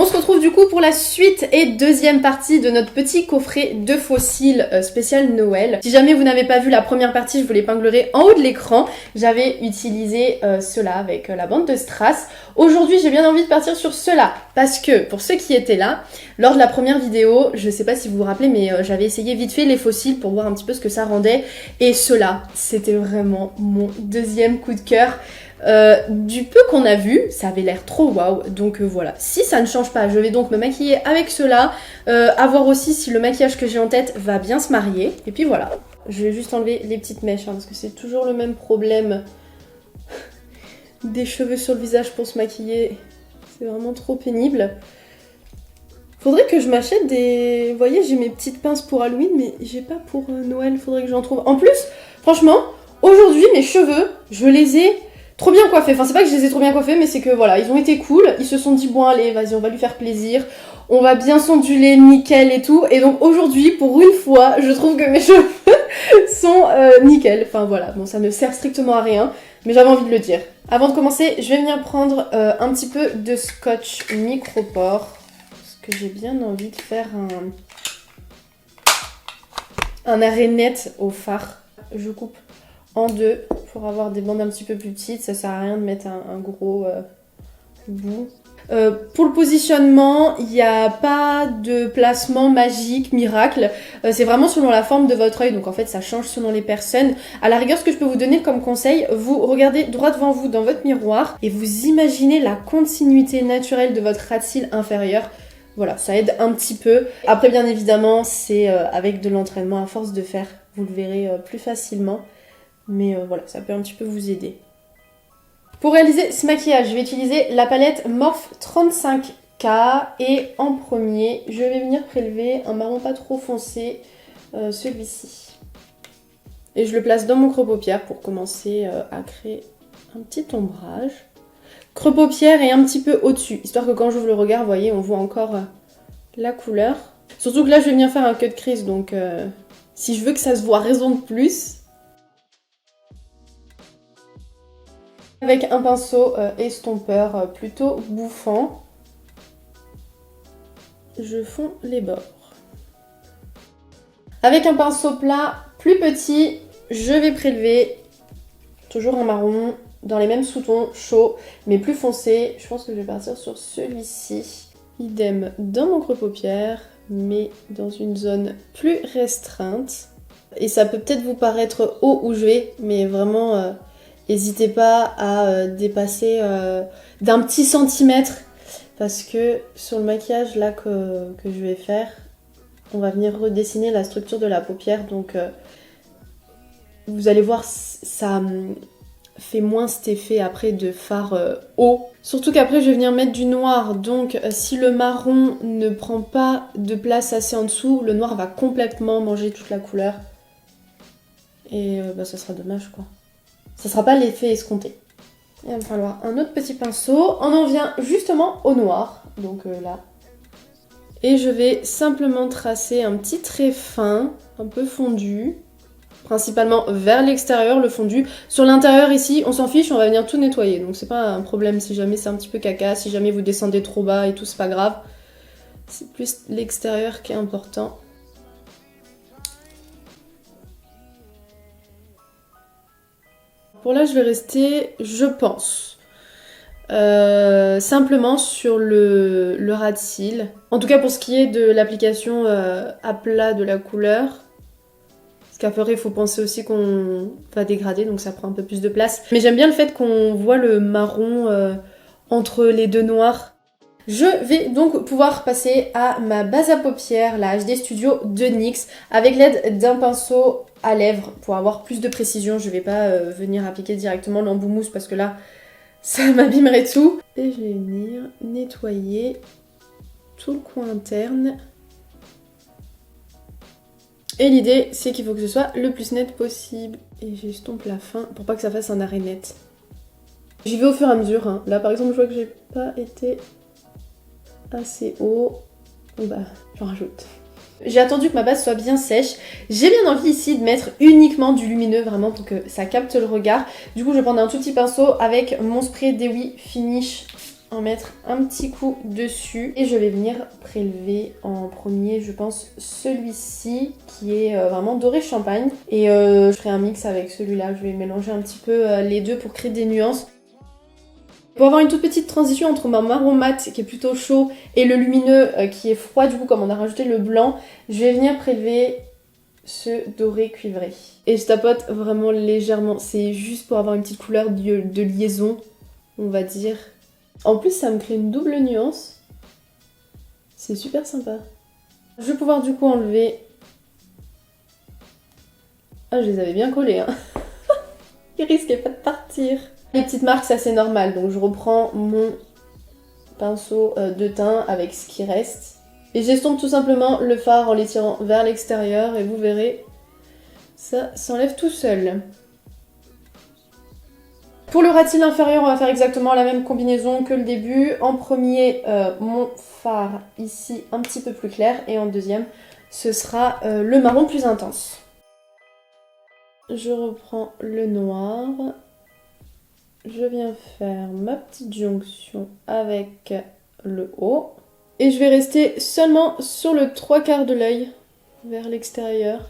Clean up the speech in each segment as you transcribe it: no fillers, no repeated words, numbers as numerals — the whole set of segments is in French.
On se retrouve du coup pour la suite et deuxième partie de notre petit coffret de fossiles spécial Noël. Si jamais vous n'avez pas vu la première partie, je vous l'épinglerai en haut de l'écran. J'avais utilisé cela avec la bande de strass. Aujourd'hui, j'ai bien envie de partir sur cela parce que, pour ceux qui étaient là, lors de la première vidéo, je sais pas si vous vous rappelez, mais j'avais essayé vite fait les fossiles pour voir un petit peu ce que ça rendait. Et cela, c'était vraiment mon deuxième coup de cœur. Du peu qu'on a vu, ça avait l'air trop waouh, donc voilà. Si ça ne change pas, je vais donc me maquiller avec cela, à voir aussi si le maquillage que j'ai en tête va bien se marier. Et puis voilà, je vais juste enlever les petites mèches, hein, parce que c'est toujours le même problème des cheveux sur le visage pour se maquiller. C'est vraiment trop pénible. Faudrait que je m'achète des... Vous voyez, j'ai mes petites pinces pour Halloween, mais j'ai pas pour Noël, faudrait que j'en trouve. En plus, franchement, aujourd'hui, mes cheveux, je les ai... trop bien coiffés, enfin c'est pas que je les ai trop bien coiffés, mais c'est que voilà, ils ont été cool, ils se sont dit bon allez vas-y on va lui faire plaisir, on va bien s'onduler nickel et tout, et donc aujourd'hui pour une fois je trouve que mes cheveux sont nickel, enfin voilà, bon ça ne sert strictement à rien, mais j'avais envie de le dire. Avant de commencer, je vais venir prendre un petit peu de scotch micropore, parce que j'ai bien envie de faire un arrêt net au fard. Je coupe en deux pour avoir des bandes un petit peu plus petites, ça sert à rien de mettre un gros bout. Pour le positionnement, il n'y a pas de placement magique, miracle, c'est vraiment selon la forme de votre œil, donc en fait ça change selon les personnes. À la rigueur, ce que je peux vous donner comme conseil, vous regardez droit devant vous dans votre miroir et vous imaginez la continuité naturelle de votre ras de cils inférieur. Voilà, ça aide un petit peu. Après bien évidemment, c'est avec de l'entraînement, à force de faire, vous le verrez plus facilement. Mais voilà, ça peut un petit peu vous aider. Pour réaliser ce maquillage, je vais utiliser la palette Morphe 35K. Et en premier, je vais venir prélever un marron pas trop foncé, celui-ci. Et je le place dans mon creux paupière pour commencer à créer un petit ombrage. Creux paupière et un petit peu au-dessus, histoire que quand j'ouvre le regard, vous voyez, on voit encore la couleur. Surtout que là, je vais venir faire un cut crease, donc si je veux que ça se voit raison de plus... Avec un pinceau estompeur plutôt bouffant, je fonds les bords. Avec un pinceau plat plus petit, je vais prélever toujours un marron dans les mêmes sous-tons chauds mais plus foncés. Je pense que je vais partir sur celui-ci. Idem dans mon creux paupière mais dans une zone plus restreinte. Et ça peut peut-être vous paraître haut où je vais, mais vraiment... n'hésitez pas à dépasser d'un petit centimètre parce que sur le maquillage là que je vais faire, on va venir redessiner la structure de la paupière. Donc vous allez voir, ça fait moins cet effet après de fard haut. Surtout qu'après je vais venir mettre du noir. Donc si le marron ne prend pas de place assez en dessous, le noir va complètement manger toute la couleur. Et ça sera dommage quoi. Ça sera pas l'effet escompté. Il va me falloir un autre petit pinceau. On en vient justement au noir, donc là. Et je vais simplement tracer un petit trait fin, un peu fondu. Principalement vers l'extérieur, le fondu. Sur l'intérieur ici, on s'en fiche, on va venir tout nettoyer. Donc c'est pas un problème si jamais c'est un petit peu caca, si jamais vous descendez trop bas et tout, c'est pas grave. C'est plus l'extérieur qui est important. Pour là, je vais rester, je pense, simplement sur le ras de cils. En tout cas, pour ce qui est de l'application à plat de la couleur. Parce qu'après, il faut penser aussi qu'on va dégrader, donc ça prend un peu plus de place. Mais j'aime bien le fait qu'on voit le marron entre les deux noirs. Je vais donc pouvoir passer à ma base à paupières, la HD Studio de NYX, avec l'aide d'un pinceau à lèvres pour avoir plus de précision. Je vais pas venir appliquer directement l'embout mousse parce que là, ça m'abîmerait tout. Et je vais venir nettoyer tout le coin interne. Et l'idée, c'est qu'il faut que ce soit le plus net possible. Et j'estompe la fin pour pas que ça fasse un arrêt net. J'y vais au fur et à mesure. Hein. Là, par exemple, je vois que j'ai pas été assez haut. Bah, j'en rajoute. J'ai attendu que ma base soit bien sèche. J'ai bien envie ici de mettre uniquement du lumineux, vraiment, pour que ça capte le regard. Du coup, je vais prendre un tout petit pinceau avec mon spray Dewy Finish en mettre un petit coup dessus et je vais venir prélever en premier, je pense, celui-ci qui est vraiment doré champagne et je ferai un mix avec celui-là. Je vais mélanger un petit peu les deux pour créer des nuances. Pour avoir une toute petite transition entre ma marron mat qui est plutôt chaud et le lumineux qui est froid, du coup comme on a rajouté le blanc, je vais venir prélever ce doré cuivré. Et je tapote vraiment légèrement, c'est juste pour avoir une petite couleur de liaison, on va dire. En plus ça me crée une double nuance, c'est super sympa. Je vais pouvoir du coup enlever... Ah, je les avais bien collés, hein. Ils risquaient pas de partir. Les petites marques, ça c'est normal, donc je reprends mon pinceau de teint avec ce qui reste. Et j'estompe tout simplement le fard en l'étirant vers l'extérieur et vous verrez, ça s'enlève tout seul. Pour le ras de cils inférieur, on va faire exactement la même combinaison que le début. En premier, mon fard ici un petit peu plus clair et en deuxième, ce sera le marron plus intense. Je reprends le noir. Je viens faire ma petite jonction avec le haut. Et je vais rester seulement sur le 3/4 de l'œil, vers l'extérieur,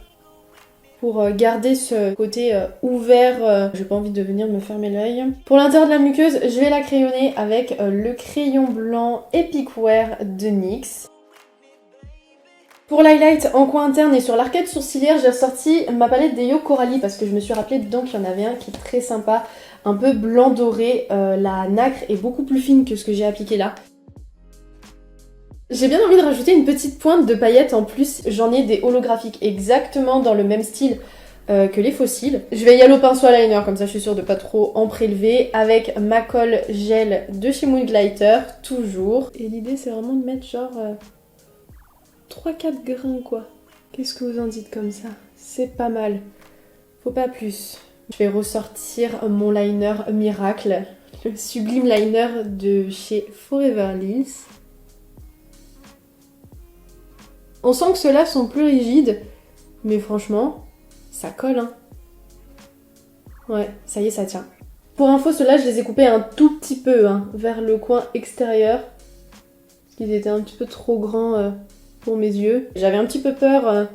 pour garder ce côté ouvert. J'ai pas envie de venir me fermer l'œil. Pour l'intérieur de la muqueuse, je vais la crayonner avec le crayon blanc Epic Wear de NYX. Pour l'highlight en coin interne et sur l'arcade sourcilière, j'ai ressorti ma palette Deyo Coralie parce que je me suis rappelé dedans qu'il y en avait un qui est très sympa, un peu blanc doré. La nacre est beaucoup plus fine que ce que j'ai appliqué là. J'ai bien envie de rajouter une petite pointe de paillettes en plus. J'en ai des holographiques exactement dans le même style que les fossiles. Je vais y aller au pinceau à liner, comme ça je suis sûre de pas trop en prélever, avec ma colle gel de chez Moon Glitter, toujours. Et l'idée c'est vraiment de mettre genre 3-4 grains quoi. Qu'est-ce que vous en dites comme ça? C'est pas mal. Faut pas plus. Je vais ressortir mon liner Miracle, le sublime liner de chez Forever Liss. On sent que ceux-là sont plus rigides, mais franchement, ça colle, hein. Ouais, ça y est, ça tient. Pour info, ceux-là, je les ai coupés un tout petit peu, hein, vers le coin extérieur. Parce qu'ils étaient un petit peu trop grands pour mes yeux. J'avais un petit peu peur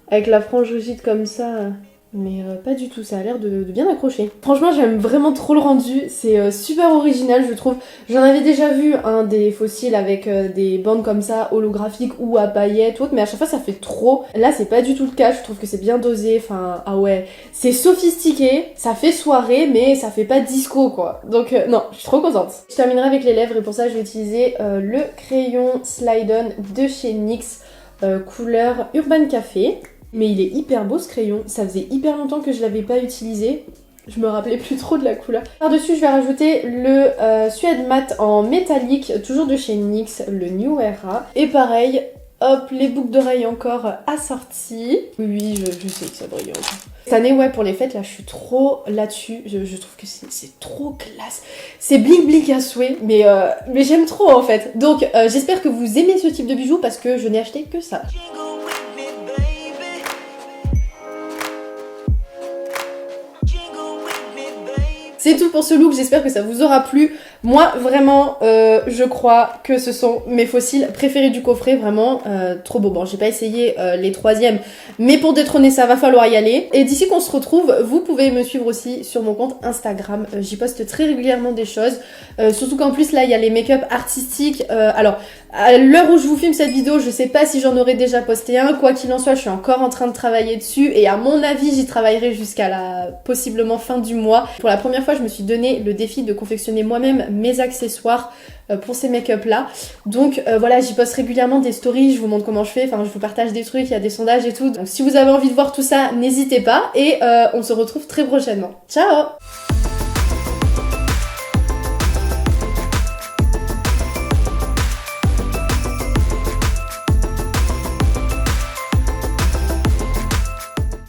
avec la frange rigide comme ça. Mais pas du tout, ça a l'air de bien accrocher. Franchement, j'aime vraiment trop le rendu, c'est super original je trouve. J'en avais déjà vu des fossiles avec des bandes comme ça, holographiques ou à paillettes ou autre, mais à chaque fois ça fait trop. Là c'est pas du tout le cas, je trouve que c'est bien dosé, enfin ah ouais. C'est sophistiqué, ça fait soirée mais ça fait pas disco quoi. Donc non, je suis trop contente. Je terminerai avec les lèvres et pour ça je vais utiliser le crayon Slide On de chez NYX, couleur Urban Café. Mais il est hyper beau ce crayon, ça faisait hyper longtemps que je l'avais pas utilisé, je me rappelais plus trop de la couleur. Par-dessus je vais rajouter le Suède Matte en métallique, toujours de chez NYX, le New Era. Et pareil, hop, les boucles d'oreilles encore assorties. Oui, je sais que ça brille encore. Cette année, ouais, pour les fêtes, là, je suis trop là-dessus. Je trouve que c'est trop classe. C'est bling bling à souhait, mais j'aime trop en fait. Donc, j'espère que vous aimez ce type de bijoux parce que je n'ai acheté que ça. C'est tout pour ce look, j'espère que ça vous aura plu. Moi, vraiment, je crois que ce sont mes fossiles préférés du coffret, vraiment trop beau. Bon, j'ai pas essayé les troisièmes, mais pour détrôner ça, va falloir y aller. Et d'ici qu'on se retrouve, vous pouvez me suivre aussi sur mon compte Instagram. J'y poste très régulièrement des choses, surtout qu'en plus, là, il y a les make-up artistiques. Alors, à l'heure où je vous filme cette vidéo, je sais pas si j'en aurais déjà posté un. Quoi qu'il en soit, je suis encore en train de travailler dessus et à mon avis, j'y travaillerai jusqu'à la possiblement fin du mois. Pour la première fois, je me suis donné le défi de confectionner moi-même mes accessoires pour ces make-up là. Donc voilà, j'y poste régulièrement des stories, je vous montre comment je fais, enfin je vous partage des trucs, il y a des sondages et tout. Donc si vous avez envie de voir tout ça, n'hésitez pas et on se retrouve très prochainement. Ciao!